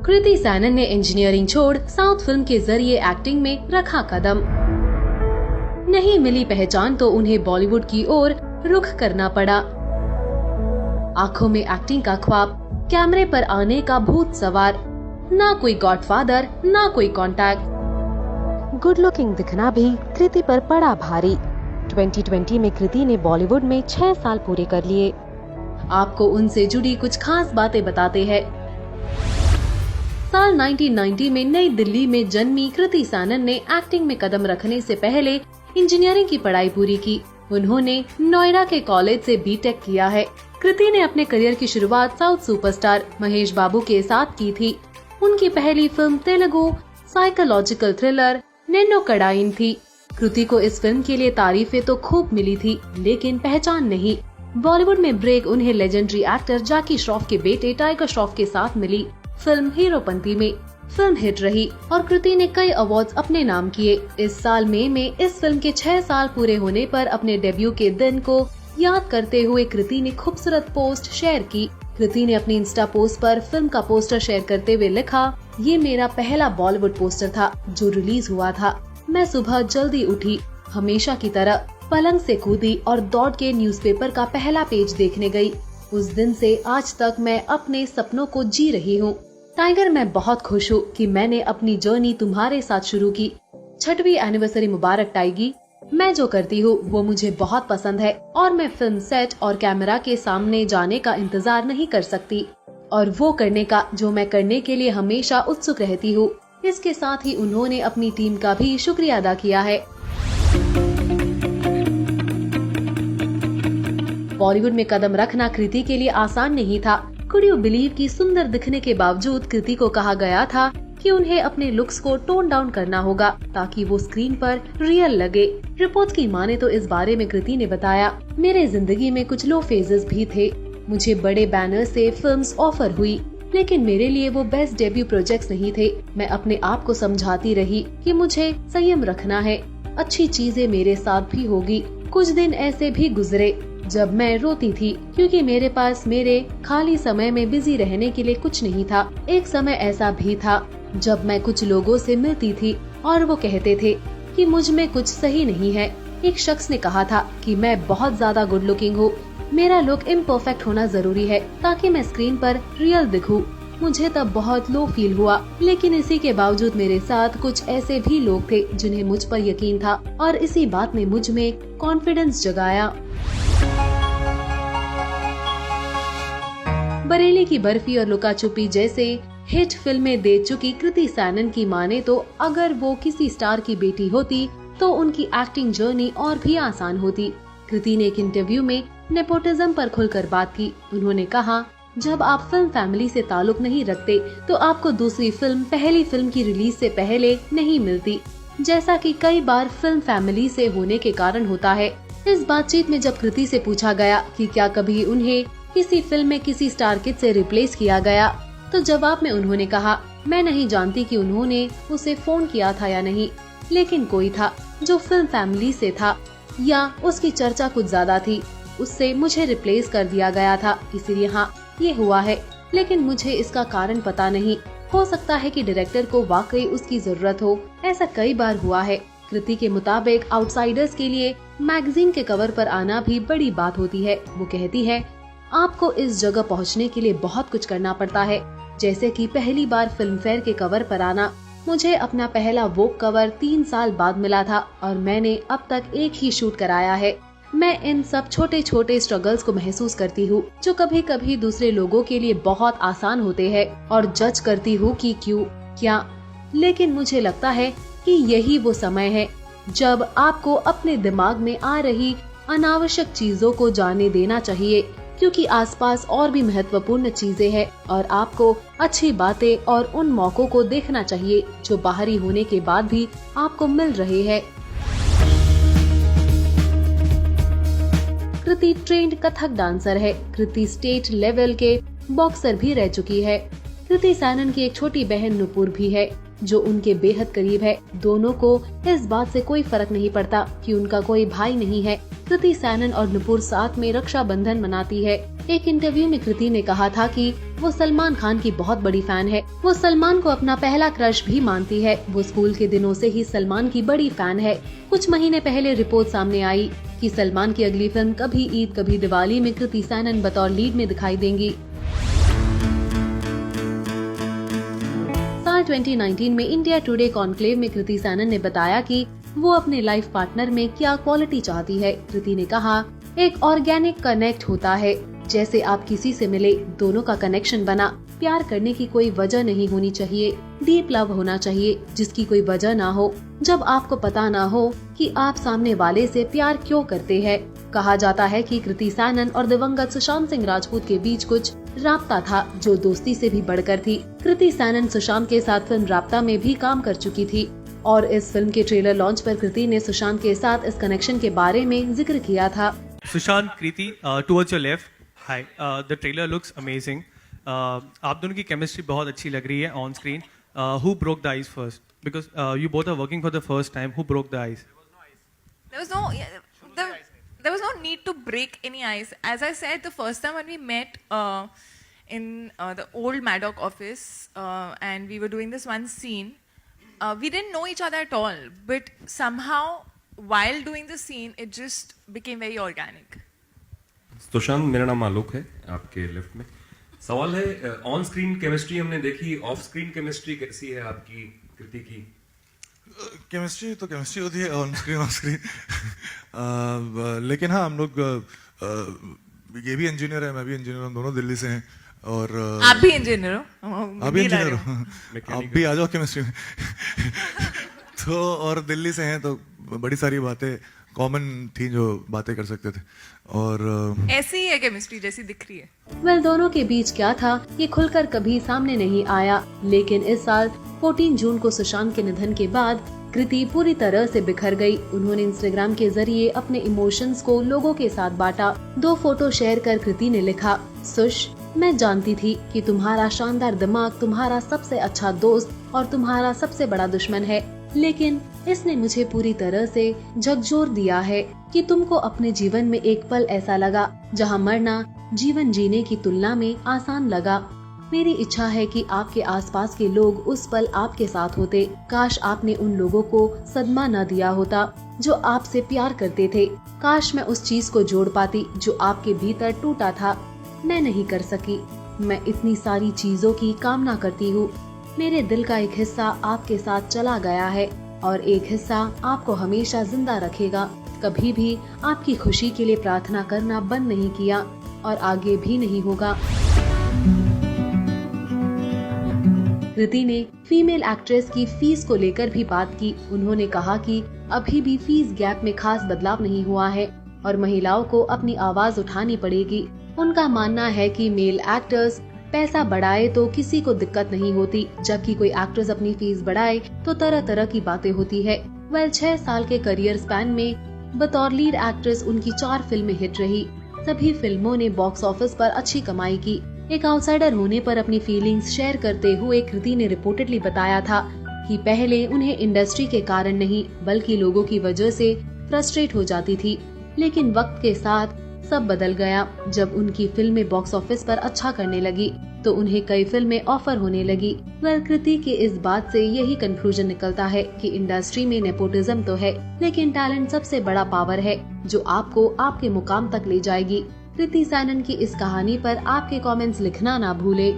कृति सैनन ने इंजीनियरिंग छोड़ south film के जरिए एक्टिंग में रखा कदम। नहीं मिली पहचान तो उन्हें बॉलीवुड की ओर रुख करना पड़ा। आंखों में एक्टिंग का ख्वाब, कैमरे पर आने का भूत सवार, ना कोई गॉडफादर ना कोई कॉन्टैक्ट। गुड लुकिंग दिखना भी कृति पर पड़ा भारी। 2020 में कृति ने बॉलीवुड में 6 साल पूरे कर लिए। आपको उनसे जुड़ी कुछ खास बातें बताते हैं। साल 1990 में नई दिल्ली में जन्मी कृति सैनन ने एक्टिंग में कदम रखने से पहले इंजीनियरिंग की पढ़ाई पूरी की। उन्होंने नोएडा के कॉलेज से बीटेक किया है। कृति ने अपने करियर की शुरुआत साउथ सुपरस्टार महेश बाबू के साथ की थी। उनकी पहली फिल्म तेलुगु साइकोलॉजिकल थ्रिलर नेन्नो कडाइन थी। कृति को इस फिल्म के लिए तारीफें तो खूब मिली थी, लेकिन पहचान नहीं। बॉलीवुड में ब्रेक उन्हें लेजेंडरी एक्टर जैकी श्रॉफ के बेटे टाइगर श्रॉफ के साथ मिली। फिल्म हीरोपंती में फिल्म हिट रही और कृति ने कई अवार्ड्स अपने नाम किए। इस साल मई में इस फिल्म के 6 साल पूरे होने पर अपने डेब्यू के दिन को याद करते हुए कृति ने खूबसूरत पोस्ट शेयर की। कृति ने अपनी इंस्टा पोस्ट पर फिल्म का पोस्टर शेयर करते हुए लिखा, ये मेरा पहला बॉलीवुड पोस्टर था जो रिलीज हुआ था। मैं सुबह जल्दी उठी, हमेशा की तरह पलंग से कूदी और दौड़ के न्यूज़पेपर का पहला पेज देखने गई। उस दिन से आज तक मैं अपने सपनों को जी रही हूँ। टाइगर, मैं बहुत खुश हूँ कि मैंने अपनी जर्नी तुम्हारे साथ शुरू की। 6वीं एनिवर्सरी मुबारक टाइगी। मैं जो करती हूँ वो मुझे बहुत पसंद है और मैं फिल्म सेट और कैमरा के सामने जाने का इंतजार नहीं कर सकती और वो करने का जो मैं करने के लिए हमेशा उत्सुक रहती हूँ। इसके साथ ही उन्होंने अपनी टीम का भी शुक्रिया अदा किया है। बॉलीवुड में कदम रखना कृति के लिए आसान नहीं था। कुड यू बिलीव की सुंदर दिखने के बावजूद कृति को कहा गया था कि उन्हें अपने लुक्स को टोन डाउन करना होगा ताकि वो स्क्रीन पर रियल लगे। रिपोर्ट्स की माने तो इस बारे में कृति ने बताया, मेरे जिंदगी में कुछ लो फेजेस भी थे। मुझे बड़े बैनर से फिल्म्स ऑफर हुई, लेकिन मेरे लिए वो बेस्ट डेब्यू प्रोजेक्ट्स नहीं थे। मैं अपने आप को समझाती रही कि मुझे संयम रखना है, अच्छी चीजें मेरे साथ भी होगी। कुछ दिन ऐसे भी गुजरे जब मैं रोती थी क्योंकि मेरे पास मेरे खाली समय में बिजी रहने के लिए कुछ नहीं था। एक समय ऐसा भी था जब मैं कुछ लोगों से मिलती थी और वो कहते थे कि मुझ में कुछ सही नहीं है। एक शख्स ने कहा था कि मैं बहुत ज्यादा गुड लुकिंग हूँ, मेरा लुक इम्परफेक्ट होना जरूरी है ताकि मैं स्क्रीन पर रियल दिखूं। मुझे तब बहुत लो फील हुआ, लेकिन इसी के बावजूद मेरे साथ कुछ ऐसे भी लोग थे जिन्हें मुझ पर यकीन था और इसी बात ने मुझ में कॉन्फिडेंस जगाया। बरेली की बर्फी और लुका छुपी जैसे हिट फिल्में दे चुकी कृति सैनन की माने तो अगर वो किसी स्टार की बेटी होती तो उनकी एक्टिंग जर्नी और भी आसान होती। कृति ने एक इंटरव्यू में नेपोटिज्म पर खुलकर बात की। उन्होंने कहा, जब आप फिल्म फैमिली से ताल्लुक नहीं रखते तो आपको दूसरी फिल्म पहली फिल्म की रिलीज से पहले नहीं मिलती, जैसा कि कई बार फिल्म फैमिली से होने के कारण होता है। इस बातचीत में जब कृति से पूछा गया कि क्या कभी उन्हें किसी फिल्म में किसी स्टार किड से रिप्लेस किया गया, तो जवाब में उन्होंने कहा, मैं नहीं जानती कि उन्होंने उसे फोन किया था या नहीं, लेकिन कोई था जो फिल्म फैमिली से था या उसकी चर्चा कुछ ज्यादा थी, उससे मुझे रिप्लेस कर दिया गया था। इसीलिए हाँ, ये हुआ है, लेकिन मुझे इसका कारण पता नहीं। हो सकता है कि डायरेक्टर को वाकई उसकी जरूरत हो, ऐसा कई बार हुआ है। कृति के मुताबिक आउटसाइडर्स के लिए मैगजीन के कवर पर आना भी बड़ी बात होती है। वो कहती है, आपको इस जगह पहुंचने के लिए बहुत कुछ करना पड़ता है, जैसे कि पहली बार फिल्म फेयर के कवर पर आना। मुझे अपना पहला वोग कवर 3 साल बाद मिला था और मैंने अब तक एक ही शूट कराया है। मैं इन सब छोटे छोटे स्ट्रगल्स को महसूस करती हूँ जो कभी कभी दूसरे लोगों के लिए बहुत आसान होते हैं और जज करती हूँ कि क्यों क्या, लेकिन मुझे लगता है कि यही वो समय है जब आपको अपने दिमाग में आ रही अनावश्यक चीजों को जाने देना चाहिए, क्योंकि आसपास और भी महत्वपूर्ण चीजें हैं और आपको अच्छी बातें और उन मौकों को देखना चाहिए जो बाहरी होने के बाद भी आपको मिल रहे हैं। कृति ट्रेंड कथक डांसर है। कृति स्टेट लेवल के बॉक्सर भी रह चुकी है। कृति सैनन की एक छोटी बहन नुपुर भी है। जो उनके बेहद करीब है। दोनों को इस बात से कोई फर्क नहीं पड़ता कि उनका कोई भाई नहीं है। कृति सैनन और नुपुर साथ में रक्षाबंधन मनाती है। एक इंटरव्यू में कृति ने कहा था कि वो सलमान खान की बहुत बड़ी फैन है। वो सलमान को अपना पहला क्रश भी मानती है। वो स्कूल के दिनों से ही सलमान की बड़ी फैन है। कुछ महीने पहले रिपोर्ट सामने आई कि सलमान की अगली फिल्म कभी ईद कभी दिवाली में कृति सैनन बतौर लीड में दिखाई देंगी। साल 2019 में इंडिया टुडे कॉन्क्लेव में कृति सैनन ने बताया कि वो अपने लाइफ पार्टनर में क्या क्वालिटी चाहती है। कृति ने कहा, एक ऑर्गेनिक कनेक्ट होता है, जैसे आप किसी से मिले, दोनों का कनेक्शन बना। प्यार करने की कोई वजह नहीं होनी चाहिए, डीप लव होना चाहिए जिसकी कोई वजह ना हो, जब आपको पता ना हो कि आप सामने वाले से प्यार क्यों करते हैं। कहा जाता है कि कृति सैनन और दिवंगत सुशांत सिंह राजपूत के बीच कुछ राब्ता था जो दोस्ती से भी बढ़कर थी। कृति सैनन सुशांत के साथ फिल्म राब्ता में भी काम कर चुकी थी और इस फिल्म के ट्रेलर लॉन्च पर कृति ने सुशांत के साथ इस कनेक्शन के बारे में जिक्र किया था। Sushant, Kriti, towards your left, hi, the trailer looks amazing. आप दोनों की केमिस्ट्री बहुत अच्छी लग रही है on screen. Who broke the ice first, because you both are working for the first time, who broke the ice? There was no need to break any ice. As I said, the first time when we met in the old Maddock office and we were doing this one scene, we didn't know each other at all. But somehow, while doing the scene, it just became very organic. Sushant, मेरा नाम आलोक है, आपके left में। सवाल है, on screen chemistry हमने देखी, of screen chemistry कैसी है आपकी कृति की? केमिस्ट्री तो केमिस्ट्री होती है ऑन स्क्रीन लेकिन हाँ, हम लोग ये भी इंजीनियर है, मैं भी इंजीनियर हूँ, दोनों दिल्ली से हैं। और आप भी इंजीनियर हो? आप भी इंजीनियर हो? आप भी आ जाओ केमिस्ट्री में तो और दिल्ली से हैं तो बड़ी सारी बातें कॉमन थी जो बातें कर सकते थे और ऐसी ही है केमिस्ट्री जैसी दिख रही है। वेल, दोनों के बीच क्या था ये खुलकर कभी सामने नहीं आया, लेकिन इस साल 14 जून को सुशांत के निधन के बाद कृति पूरी तरह से बिखर गई। उन्होंने इंस्टाग्राम के जरिए अपने इमोशंस को लोगों के साथ बांटा। 2 फोटो शेयर कर कृति ने लिखा, सुश, मैं जानती थी कि तुम्हारा शानदार दिमाग तुम्हारा सबसे अच्छा दोस्त और तुम्हारा सबसे बड़ा दुश्मन है, लेकिन इसने मुझे पूरी तरह से झकझोर दिया है कि तुमको अपने जीवन में एक पल ऐसा लगा जहां मरना जीवन जीने की तुलना में आसान लगा। मेरी इच्छा है कि आपके आसपास के लोग उस पल आपके साथ होते। काश आपने उन लोगों को सदमा न दिया होता जो आपसे प्यार करते थे। काश मैं उस चीज को जोड़ पाती जो आपके भीतर टूटा था। मैं नहीं कर सकी। मैं इतनी सारी चीजों की कामना करती हूँ। मेरे दिल का एक हिस्सा आपके साथ चला गया है और एक हिस्सा आपको हमेशा जिंदा रखेगा। कभी भी आपकी खुशी के लिए प्रार्थना करना बंद नहीं किया और आगे भी नहीं होगा। कृति ने फीमेल एक्ट्रेस की फीस को लेकर भी बात की। उन्होंने कहा कि अभी भी फीस गैप में खास बदलाव नहीं हुआ है और महिलाओं को अपनी आवाज उठानी पड़ेगी। उनका मानना है कि मेल एक्टर्स पैसा बढ़ाए तो किसी को दिक्कत नहीं होती, जबकि कोई एक्ट्रेस अपनी फीस बढ़ाए तो तरह तरह की बातें होती है। वह 6 साल के करियर स्पैन में बतौर लीड एक्ट्रेस उनकी 4 फिल्में हिट रही। सभी फिल्मों ने बॉक्स ऑफिस पर अच्छी कमाई की। एक आउटसाइडर होने पर अपनी फीलिंग्स शेयर करते हुए कृति ने रिपोर्टेडली बताया था कि पहले उन्हें इंडस्ट्री के कारण नहीं बल्कि लोगों की वजह से फ्रस्ट्रेट हो जाती थी, लेकिन वक्त के साथ सब बदल गया। जब उनकी फिल्में बॉक्स ऑफिस पर अच्छा करने लगी तो उन्हें कई फिल्में ऑफर होने लगी। वेल, कृति के इस बात से यही कंक्लूजन निकलता है कि इंडस्ट्री में नेपोटिज्म तो है, लेकिन टैलेंट सबसे बड़ा पावर है जो आपको आपके मुकाम तक ले जाएगी। कृति सैनन की इस कहानी पर आपके कमेंट्स लिखना ना भूले।